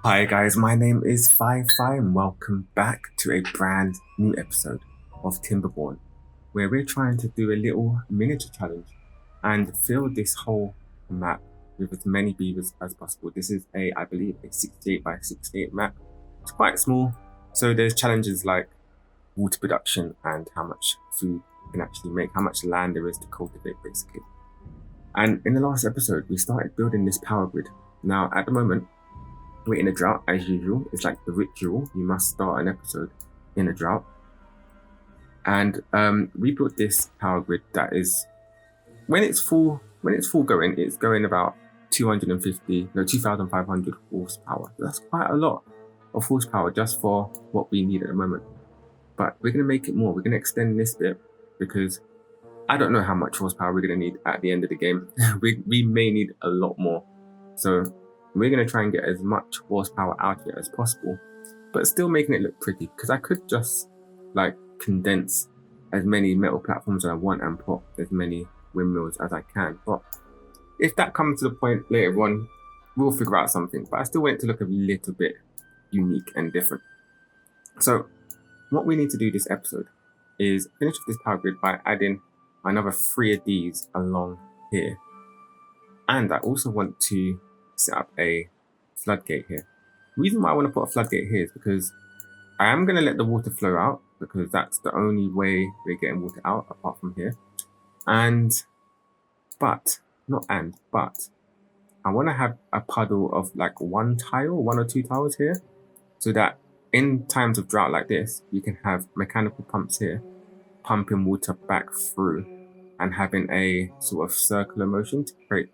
Hi guys, my name is Fi and welcome back to a brand new episode of Timberborn, where we're trying to do a little miniature challenge and fill this whole map with as many beavers as possible. This is I believe, a 68 by 68 map. It's quite small, so there's challenges like water production and how much food you can actually make, how much land there is to cultivate basically. And in the last episode, we started building this power grid. Now, at the moment, we're in a drought as usual. It's like the ritual. You must start an episode in a drought. And we built this power grid that is, when it's full going, it's going about 2,500 horsepower. That's quite a lot of horsepower just for what we need at the moment. But we're gonna make it more. We're gonna extend this bit because I don't know how much horsepower we're gonna need at the end of the game. we may need a lot more. So we're going to try and get as much horsepower out of it as possible, but still making it look pretty, because I could just like condense as many metal platforms as I want and put as many windmills as I can. But if that comes to the point later on, we'll figure out something. But I still want it to look a little bit unique and different. So what we need to do this episode is finish off this power grid by adding another 3 of these along here. And I also want to set up a floodgate here. The reason why I want to put a floodgate here is because I am going to let the water flow out, because that's the only way we're getting water out apart from here. But I want to have a puddle of like one or 2 tiles here, so that in times of drought like this, you can have mechanical pumps here pumping water back through and having a sort of circular motion to create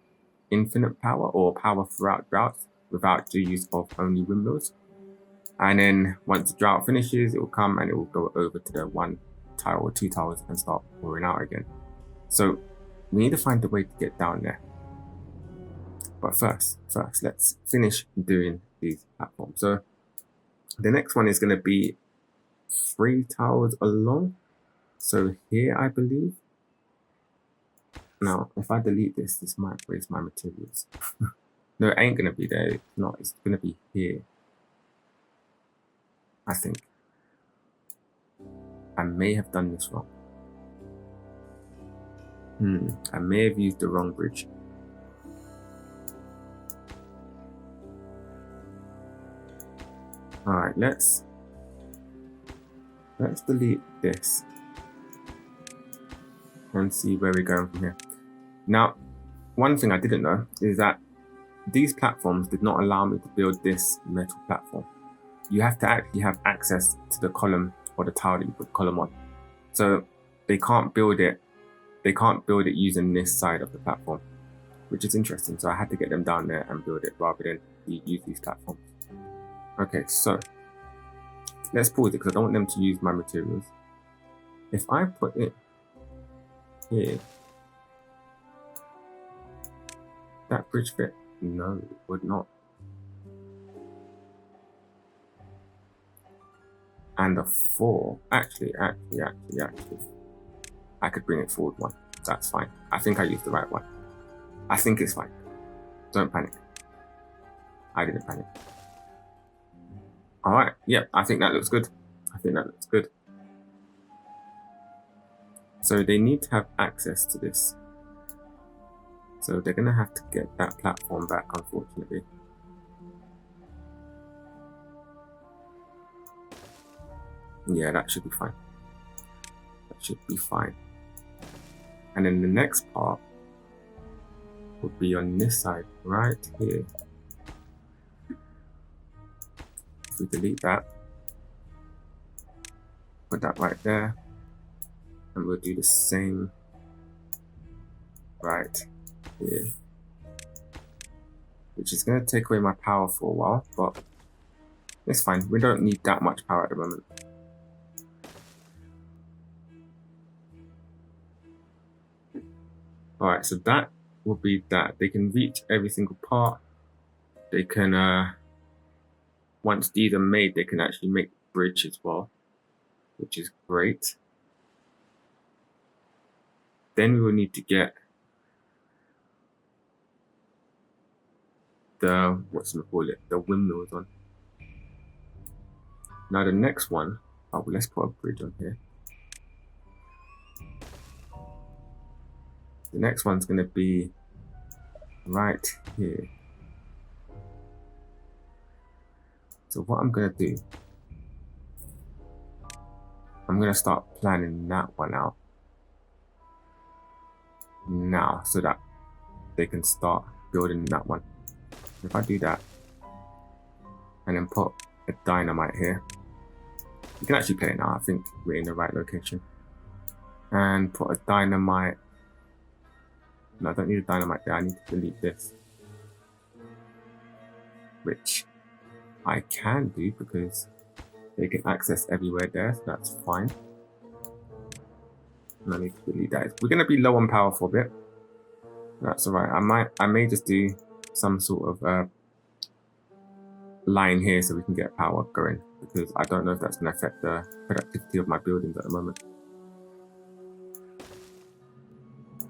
infinite power or power throughout droughts without the use of only windmills. And then once the drought finishes, it will come and it will go over to the 1 tile or 2 tiles and start pouring out again. So we need to find a way to get down there. But first, let's finish doing these platforms. So the next one is going to be 3 tiles along. So here, I believe. Now, if I delete this, this might waste my materials. No, it ain't going to be there. It's not. It's going to be here. I think. I may have done this wrong. I may have used the wrong bridge. Alright, let's delete this and see where we're going from here. Now, one thing I didn't know is that these platforms did not allow me to build this metal platform. You have to actually have access to the column or the tile that you put the column on. So they can't build it using this side of the platform, which is interesting. So I had to get them down there and build it rather than use these platforms. Okay, so let's pause it because I don't want them to use my materials. If I put it here, that bridge fit? No, it would not. And the 4, actually, I could bring it forward 1. That's fine. I think I used the right one. I think it's fine. Don't panic. I didn't panic. All right. Yeah, I think that looks good. So they need to have access to this. So they're going to have to get that platform back, unfortunately. Yeah, that should be fine. And then the next part would be on this side, right here. If we delete that, put that right there, and we'll do the same right here, which is going to take away my power for a while, but it's fine. We don't need that much power at the moment. Alright, so that will be that. They can reach every single part. They can, once these are made, they can actually make the bridge as well, which is great. Then we will need to get the, the windmills on. Now the next one, oh, let's put a bridge on here. The next one's going to be right here. So what I'm going to do, I'm going to start planning that one out now so that they can start building that one. If I do that and then put a dynamite here, you can actually play it now. I think we're in the right location. And put a dynamite. No, I don't need a dynamite there. I need to delete this, which I can do because they can access everywhere there, so that's fine. And I need to delete that. We're going to be low on power for a bit. That's alright. I may just do some sort of line here so we can get power going, because I don't know if that's going to affect the productivity of my buildings at the moment.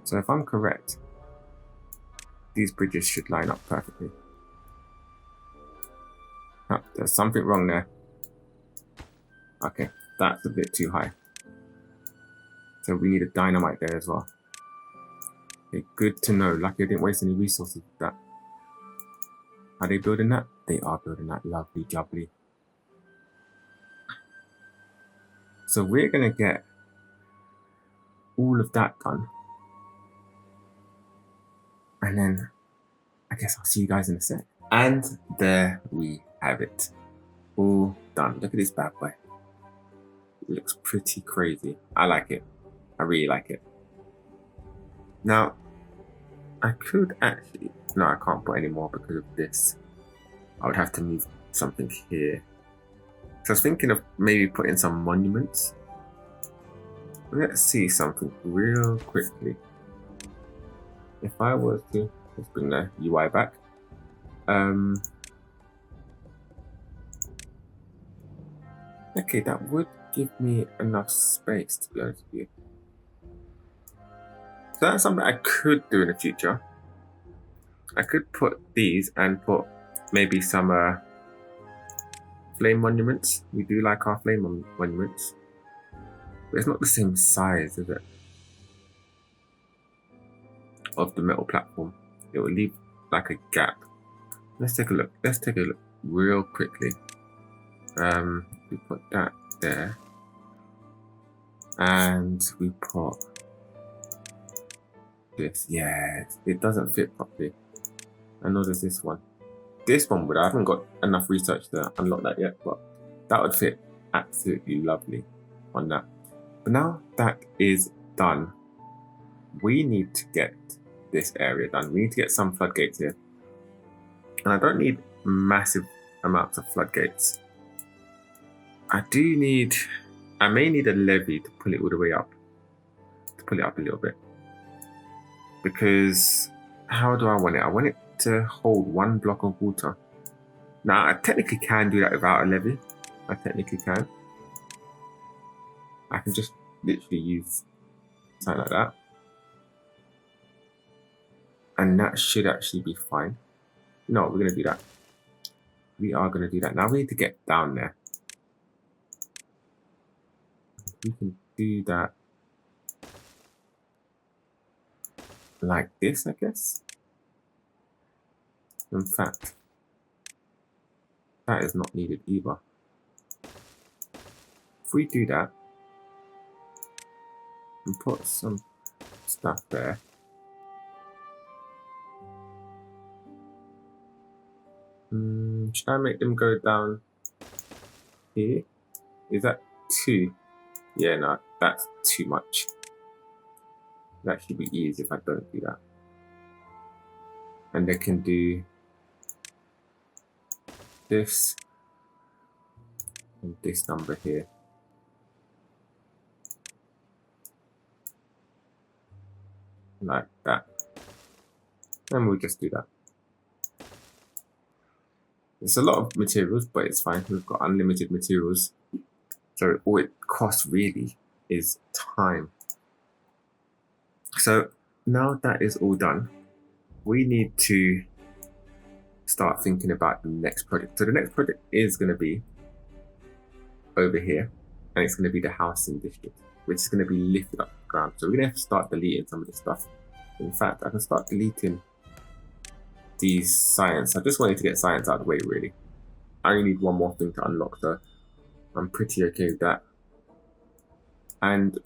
So if I'm correct, these bridges should line up perfectly. Oh, there's something wrong there. Okay, that's a bit too high. So we need a dynamite there as well. Okay, good to know. Lucky I didn't waste any resources with that. Are they building that? They are building that. Lovely jubbly. So we're going to get all of that done. And then I guess I'll see you guys in a sec. And there we have it. All done. Look at this bad boy. It looks pretty crazy. I like it. I really like it. Now, I could actually... No, I can't put any more because of this. I would have to move something here. So I was thinking of maybe putting some monuments. Let's see something real quickly. If I was to... Let's bring the UI back. Okay, that would give me enough space, to be honest with you. So that's something I could do in the future. I could put these and put maybe some flame monuments. We do like our flame monuments. But it's not the same size, is it? Of the metal platform. It will leave like a gap. Let's take a look. Let's take a look real quickly. We put that there. And we put this. Yes, it doesn't fit properly. I know there's this one. This one would. I haven't got enough research to unlock that yet, but that would fit absolutely lovely on that. But now that is done, we need to get this area done. We need to get some floodgates here. And I don't need massive amounts of floodgates. I may need a levee to pull it all the way up. To pull it up a little bit. Because how do I want it? I want it to hold 1 block of water. Now, I technically can do that without a levee. I technically can. I can just literally use something like that. And that should actually be fine. No, we're going to do that. We are going to do that. Now we need to get down there. We can do that like this, I guess. In fact, that is not needed either. If we do that and put some stuff there, should I make them go down here? Is that 2? Yeah, no, that's too much. That should be easy if I don't do that. And they can do this and this number here. Like that. And we'll just do that. It's a lot of materials, but it's fine. We've got unlimited materials. So all it costs really is time. So now that is all done, we need to start thinking about the next project. So the next project is going to be over here, and it's going to be the housing district, which is going to be lifted up the ground. So we're going to have to start deleting some of this stuff. In fact, I can start deleting these science. I just wanted to get science out of the way, really. I only need one more thing to unlock, so I'm pretty okay with that. And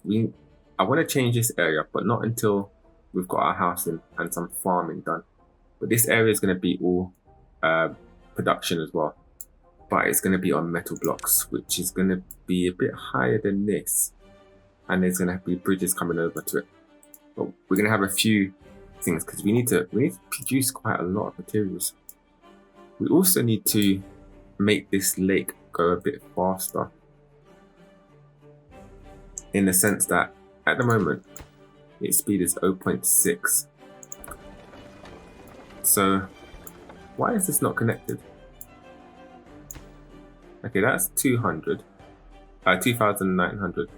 I want to change this area, but not until we've got our housing and some farming done. But this area is going to be all production as well. But it's going to be on metal blocks, which is going to be a bit higher than this. And there's going to be bridges coming over to it. But we're going to have a few things because we need to produce quite a lot of materials. We also need to make this lake go a bit faster, in the sense that at the moment its speed is 0.6. So why is this not connected? Okay, that's 2,900.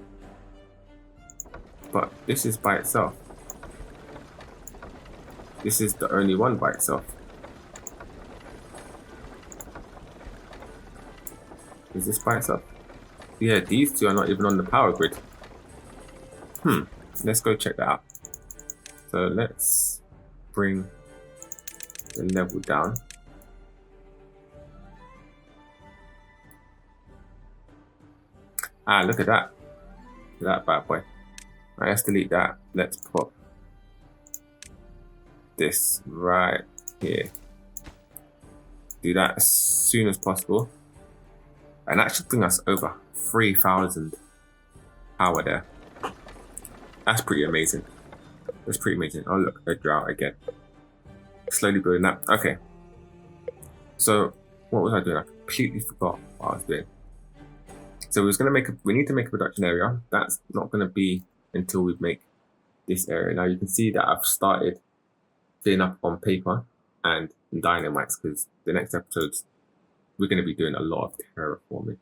But this is by itself. This is the only one by itself. Is this by itself? Yeah, these two are not even on the power grid. Let's go check that out. So let's bring the level down. Ah, look at that. Look at that bad boy. Alright, let's delete that. Let's put this right here. Do that as soon as possible. And that should bring us over 3,000 power there. That's pretty amazing. That's pretty amazing. Oh look, a drought again. Slowly building that. Okay. So what was I doing? I completely forgot what I was doing. So we need to make a production area. That's not going to be until we make this area. Now you can see that I've started filling up on paper and dynamites, because the next episodes we're going to be doing a lot of terraforming.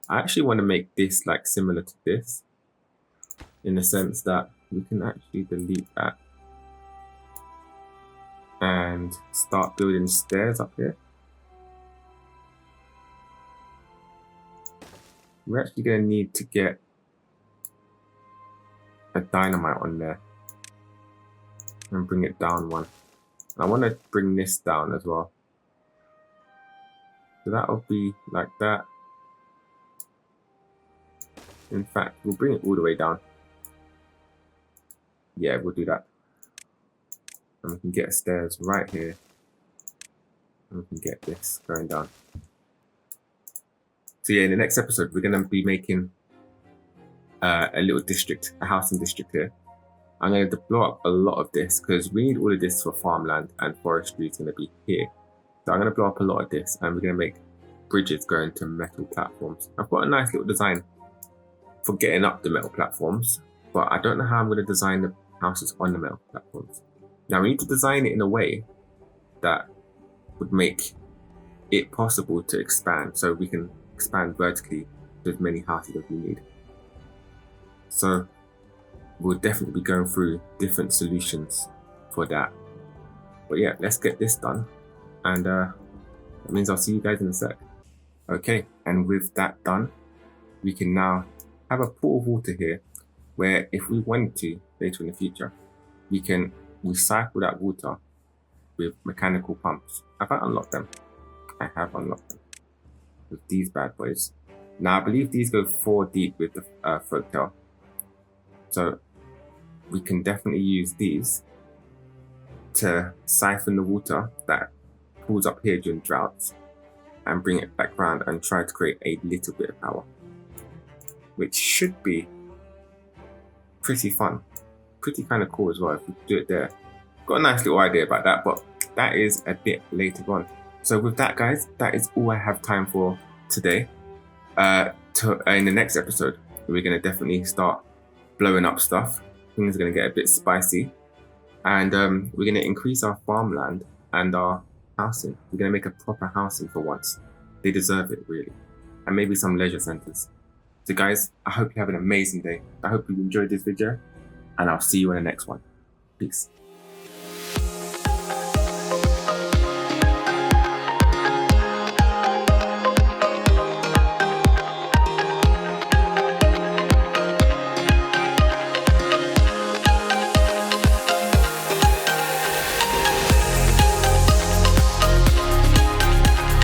I actually want to make this like similar to this, in the sense that we can actually delete that and start building stairs up here. We're actually going to need to get a dynamite on there and bring it down one. I want to bring this down as well. So that'll be like that. In fact, we'll bring it all the way down. Yeah, we'll do that. And we can get stairs right here. And we can get this going down. So yeah, in the next episode, we're going to be making a little district, a housing district here. I'm going to blow up a lot of this because we need all of this for farmland, and forestry is going to be here. So I'm going to blow up a lot of this, and we're going to make bridges going to metal platforms. I've got a nice little design for getting up the metal platforms, but I don't know how I'm going to design the houses on the metal platforms. Now we need to design it in a way that would make it possible to expand, so we can expand vertically to as many houses as we need. So we'll definitely be going through different solutions for that. But yeah, let's get this done, and that means I'll see you guys in a sec. Okay, and with that done, we can now have a pool of water here where if we wanted to later in the future, we can recycle that water with mechanical pumps. Have I unlocked them? I have unlocked them with these bad boys. Now I believe these go 4 deep with the Folktail, so we can definitely use these to siphon the water that pools up here during droughts and bring it back round and try to create a little bit of power, which should be pretty fun, pretty kind of cool as well if we do it there. Got a nice little idea about that, but that is a bit later on. So with that, guys, that is all I have time for today. In the next episode, we're going to definitely start blowing up stuff. Things are going to get a bit spicy, and we're going to increase our farmland and our housing. We're going to make a proper housing for once. They deserve it, really. And maybe some leisure centers. So guys, I hope you have an amazing day. I hope you enjoyed this video, and I'll see you in the next one. Peace.